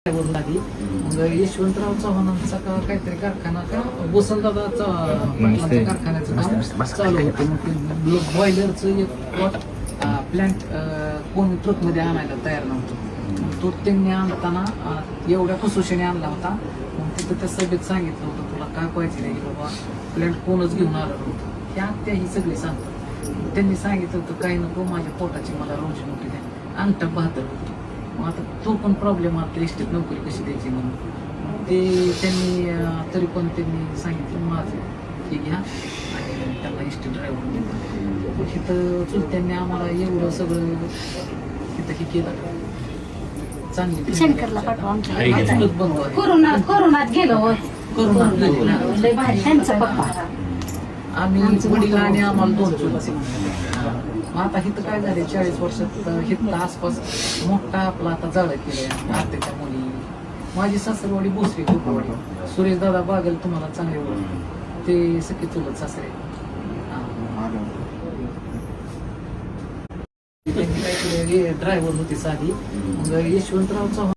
वरून आधी मग यशवंतराव चव्हाणांचा काहीतरी कारखाना का वसंतदादाचा पाटलांच्या कारखान्याचं काम चालू होतं. मग ते बॉयलरचं एक प्लॅन्ट कोण ट्रकमध्ये आणायला तयार नव्हतं. तो त्यांनी आणताना एवढ्या कसोशीने आणला होता. मग तिथं त्या सभेत सांगितलं होतं तुला काय पाहिजे नाही बाबा, प्लॅन्ट कोणच घेऊन आलं नव्हतं. ह्या आत्या ही सगळी सांगतात. त्यांनी सांगितलं होतं काही नको, माझ्या पोटाची मला रोजी नोकरी द्या. अंगठा 72 होती. मग आता तो पण प्रॉब्लेम आता इष्टीत नोकरी कशी द्यायची म्हणून ते त्यांनी तरी पण त्यांनी सांगितलं माझं हे घ्या आणि त्यांना इष्टी ड्रायव्हर देतात. तिथं चुलत्यांनी आम्हाला एवढं सगळं तिथं हे केलं. चांगली शंकरला पाठवा आमच्या चुलत बनवा. कोरोनात गेलो करोनात लय भारी त्यांचा पप्पा आम्ही वडील आणि आम्हाला 2 चुलत. आता इथं काय झाले 40 वर्षात इथं आसपास मोठा आपला आता जाळं केलंय आत्याच्या मुली. माझी सासरवाडी भोसरी गोपवाडी. सुरेश दादा बागल तुम्हाला चांगले ओळख, ते सगळे चुलत सासरे. ड्रायव्हर होते साधी. मग यशवंतराव चव्हाण